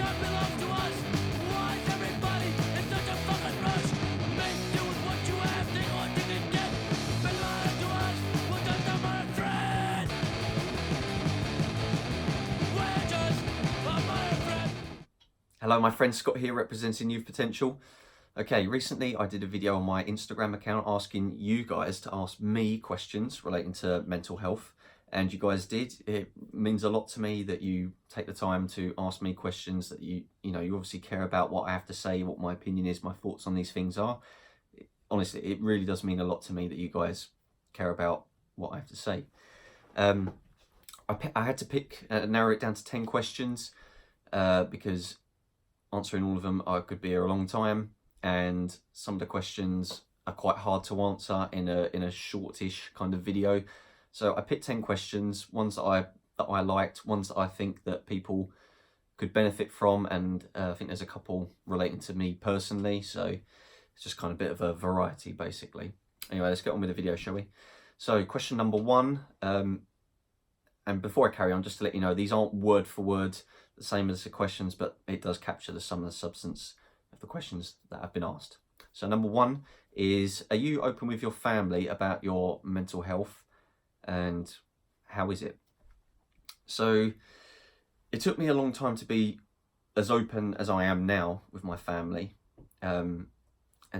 time belongs to us. Why is everybody in such a fucking rush? Make do with what you have, take what you can get. Bring it to us, we'll just not my friend. We're just my friend. Hello, my friend Scott here, representing Youth Potential. Okay, recently I did a video on my Instagram account asking you guys to ask me questions relating to mental health, and you guys did. It means a lot to me that you take the time to ask me questions, that you obviously care about what I have to say, what my opinion is, my thoughts on these things are. Honestly, it really does mean a lot to me that you guys care about what I have to say. I had to narrow it down to 10 questions because answering all of them could be a long time, and some of the questions are quite hard to answer in a shortish kind of video. So I picked 10 questions, ones that I liked, ones that I think that people could benefit from, and I think there's a couple relating to me personally, so it's just kind of a bit of a variety basically. Anyway, let's get on with the video, shall we? So question number one, and before I carry on, just to let you know, these aren't word for word the same as the questions, but it does capture some of the substance of the questions that have been asked. So number one is, are you open with your family about your mental health, and how is it? So it took me a long time to be as open as I am now with my family. And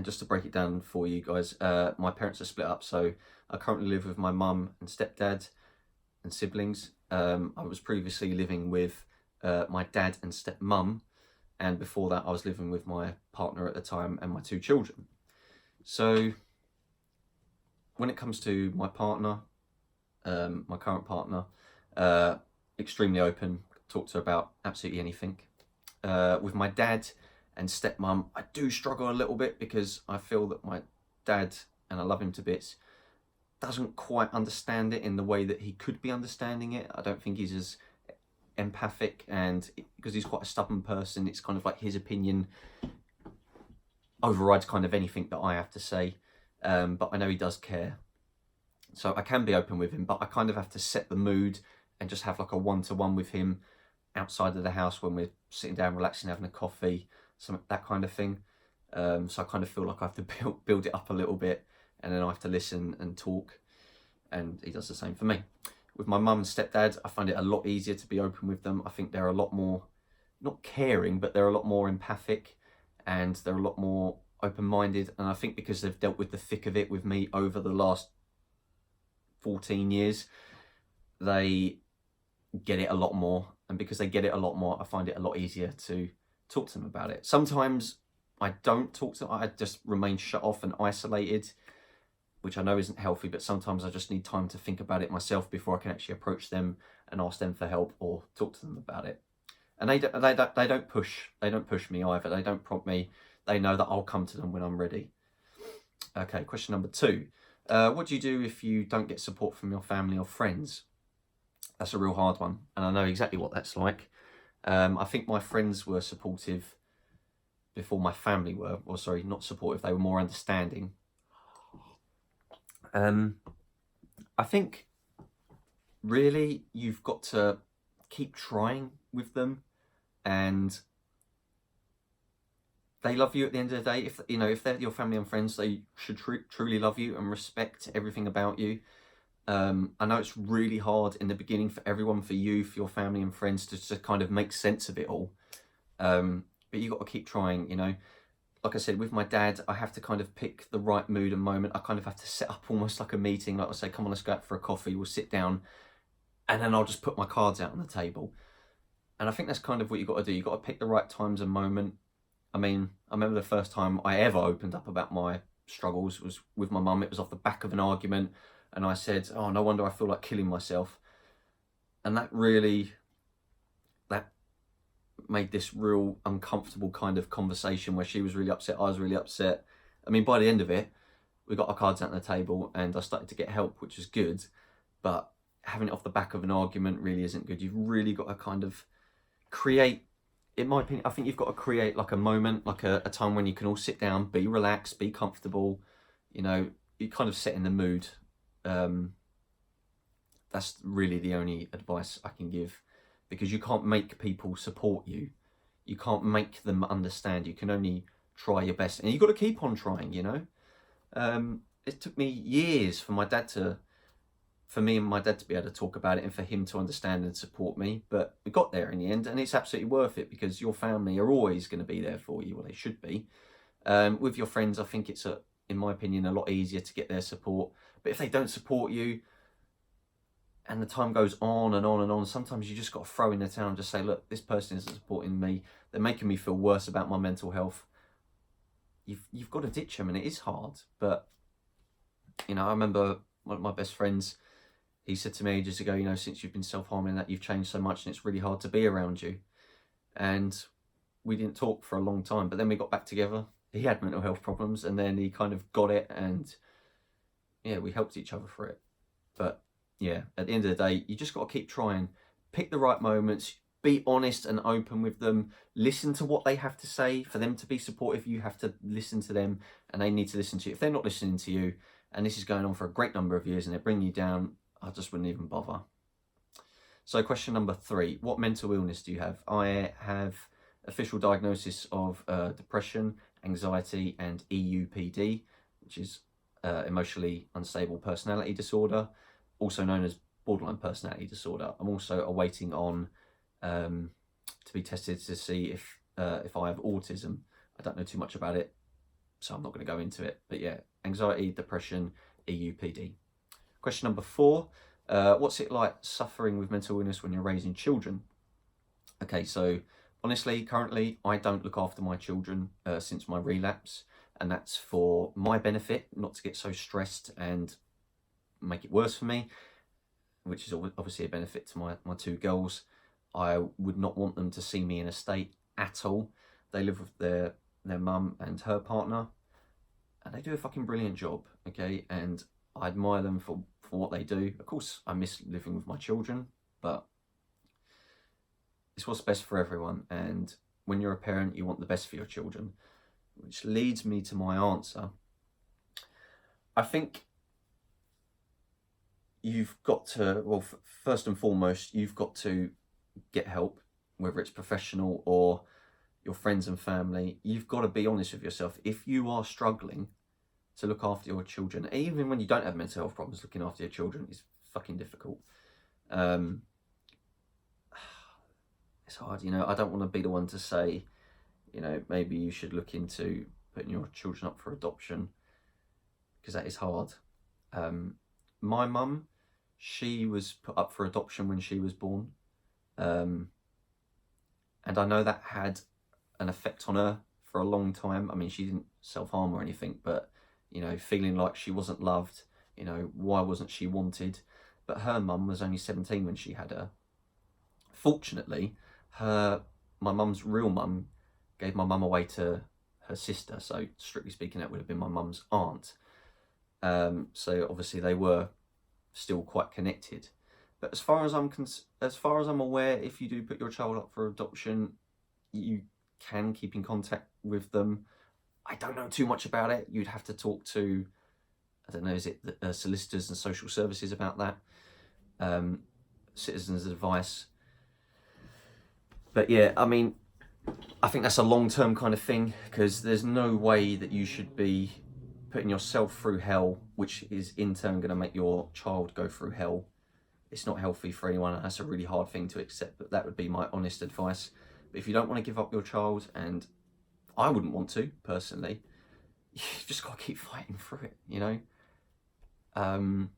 just to break it down for you guys, my parents are split up, so I currently live with my mum and stepdad and siblings. I was previously living with my dad and stepmum, and before that I was living with my partner at the time and my two children. So when it comes to my partner, my current partner, extremely open, talk to her about absolutely anything. With my dad and stepmum, I do struggle a little bit because I feel that my dad, and I love him to bits, doesn't quite understand it in the way that he could be understanding it. I don't think he's as empathic, and because he's quite a stubborn person, it's kind of like his opinion overrides kind of anything that I have to say. But I know he does care, so I can be open with him, but I kind of have to set the mood and just have like a one-to-one with him outside of the house when we're sitting down, relaxing, having a coffee, that kind of thing. So I kind of feel like I have to build it up a little bit, and then I have to listen and talk, and he does the same for me. With my mum and stepdad, I find it a lot easier to be open with them. I think they're a lot more, not caring, but they're a lot more empathic, and they're a lot more open-minded. And I think because they've dealt with the thick of it with me over the last 14 years, they get it a lot more. And because they get it a lot more, I find it a lot easier to talk to them about it. Sometimes I don't talk to them, I just remain shut off and isolated, which I know isn't healthy, but sometimes I just need time to think about it myself before I can actually approach them and ask them for help or talk to them about it. And they don't push me either. They don't prompt me. They know that I'll come to them when I'm ready. Okay, question number two. What do you do if you don't get support from your family or friends? That's a real hard one, and I know exactly what that's like. I think my friends were supportive before my family were, or sorry, not supportive, they were more understanding. I think really you've got to keep trying with them, and they love you at the end of the day. If they're your family and friends, they should truly love you and respect everything about you. I know it's really hard in the beginning for everyone, for you, for your family and friends, to kind of make sense of it all. But you got to keep trying, Like I said, with my dad, I have to kind of pick the right mood and moment. I kind of have to set up almost like a meeting. Like I say, come on, let's go out for a coffee. We'll sit down, and then I'll just put my cards out on the table. And I think that's kind of what you got to do. You got to pick the right times and moment. I mean, I remember the first time I ever opened up about my struggles was with my mum. It was off the back of an argument, and I said, "Oh, no wonder I feel like killing myself." And that made this real uncomfortable kind of conversation where she was really upset, I was really upset. I mean, by the end of it, we got our cards out on the table and I started to get help, which was good. But having it off the back of an argument really isn't good. You've really got to kind of create, in my opinion, I think you've got to create like a moment, like a time when you can all sit down, be relaxed, be comfortable. You kind of set in the mood. That's really the only advice I can give, because you can't make people support you. You can't make them understand. You can only try your best, and you've got to keep on trying, you know. It took me years for me and my dad to be able to talk about it and for him to understand and support me. But we got there in the end, and it's absolutely worth it because your family are always going to be there for you. Well, they should be. With your friends, I think it's, in my opinion, a lot easier to get their support. But if they don't support you and the time goes on and on and on, sometimes you just got to throw in the towel and just say, look, this person isn't supporting me. They're making me feel worse about my mental health. You've got to ditch them, and it is hard. But, you know, I remember one of my best friends, he said to me ages ago, you know, since you've been self-harming, that you've changed so much and it's really hard to be around you. And we didn't talk for a long time, but then we got back together. He had mental health problems, and then he kind of got it, and yeah, we helped each other through it. But yeah, at the end of the day, you just got to keep trying. Pick the right moments. Be honest and open with them. Listen to what they have to say. For them to be supportive, you have to listen to them, and they need to listen to you. If they're not listening to you, and this is going on for a great number of years, and they're bringing you down, I just wouldn't even bother. So question number 3, what mental illness do you have? I have official diagnosis of depression, anxiety, and EUPD, which is emotionally unstable personality disorder, also known as borderline personality disorder. I'm also awaiting on to be tested to see if I have autism. I don't know too much about it, so I'm not going to go into it. But yeah, anxiety, depression, EUPD. Question number 4, what's it like suffering with mental illness when you're raising children? Okay, so honestly, currently, I don't look after my children since my relapse, and that's for my benefit, not to get so stressed and make it worse for me, which is obviously a benefit to my 2 girls. I would not want them to see me in a state at all. They live with their mum and her partner, and they do a fucking brilliant job, okay? And I admire them for what they do. Of course, I miss living with my children, but it's what's best for everyone. And when you're a parent, you want the best for your children, which leads me to my answer. I think you've got to, well, first and foremost, you've got to get help, whether it's professional or your friends and family. You've got to be honest with yourself. If you are struggling to look after your children, even when you don't have mental health problems, looking after your children is fucking difficult. It's hard, you know. I don't want to be the one to say, you know, maybe you should look into putting your children up for adoption, because that is hard. My mum, she was put up for adoption when she was born. And I know that had an effect on her for a long time. I mean, she didn't self-harm or anything, but, you know, feeling like she wasn't loved, you know, why wasn't she wanted? But her mum was only 17 when she had her. Fortunately, my mum's real mum gave my mum away to her sister, so strictly speaking, that would have been my mum's aunt. So obviously they were still quite connected. But as far as I'm aware, if you do put your child up for adoption, you can keep in contact with them. I don't know too much about it. You'd have to talk to, I don't know, is it the solicitors and social services about that? Citizens' advice. But yeah, I mean, I think that's a long-term kind of thing, because there's no way that you should be putting yourself through hell, which is in turn going to make your child go through hell. It's not healthy for anyone, and that's a really hard thing to accept, but that would be my honest advice. But if you don't want to give up your child, and I wouldn't want to, personally, you just got to keep fighting through it, you know? And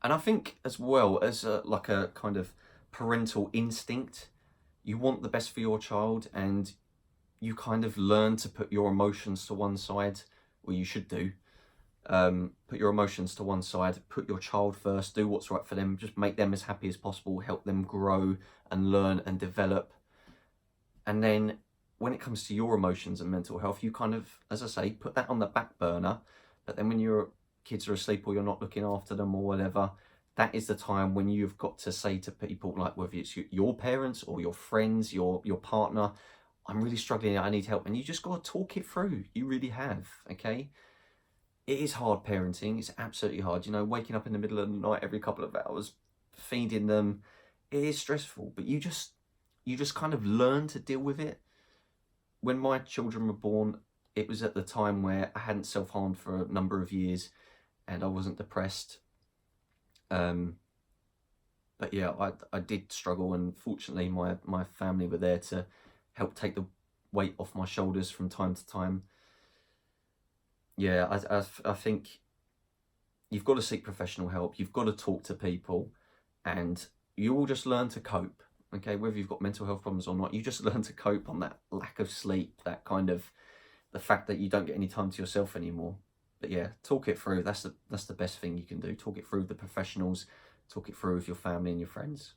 I think as well, as like a kind of parental instinct, you want the best for your child, and you kind of learn to put your emotions to one side, or you should do. Put your emotions to one side, put your child first, do what's right for them, just make them as happy as possible, help them grow and learn and develop. And then when it comes to your emotions and mental health, you kind of, as I say, put that on the back burner. But then when your kids are asleep or you're not looking after them or whatever, that is the time when you've got to say to people, like whether it's your parents or your friends, your partner, I'm really struggling, I need help. And you just got to talk it through. You really have, okay? It is hard parenting. It's absolutely hard. You know, waking up in the middle of the night every couple of hours, feeding them. It is stressful, but you just you just kind of learn to deal with it. When my children were born, it was at the time where I hadn't self-harmed for a number of years and I wasn't depressed. But yeah, I did struggle, and fortunately my family were there to help take the weight off my shoulders from time to time. Yeah, I think you've got to seek professional help. You've got to talk to people, and you will just learn to cope. Okay, whether you've got mental health problems or not, you just learn to cope on that lack of sleep, that kind of the fact that you don't get any time to yourself anymore. But yeah, talk it through. That's the best thing you can do. Talk it through with the professionals. Talk it through with your family and your friends.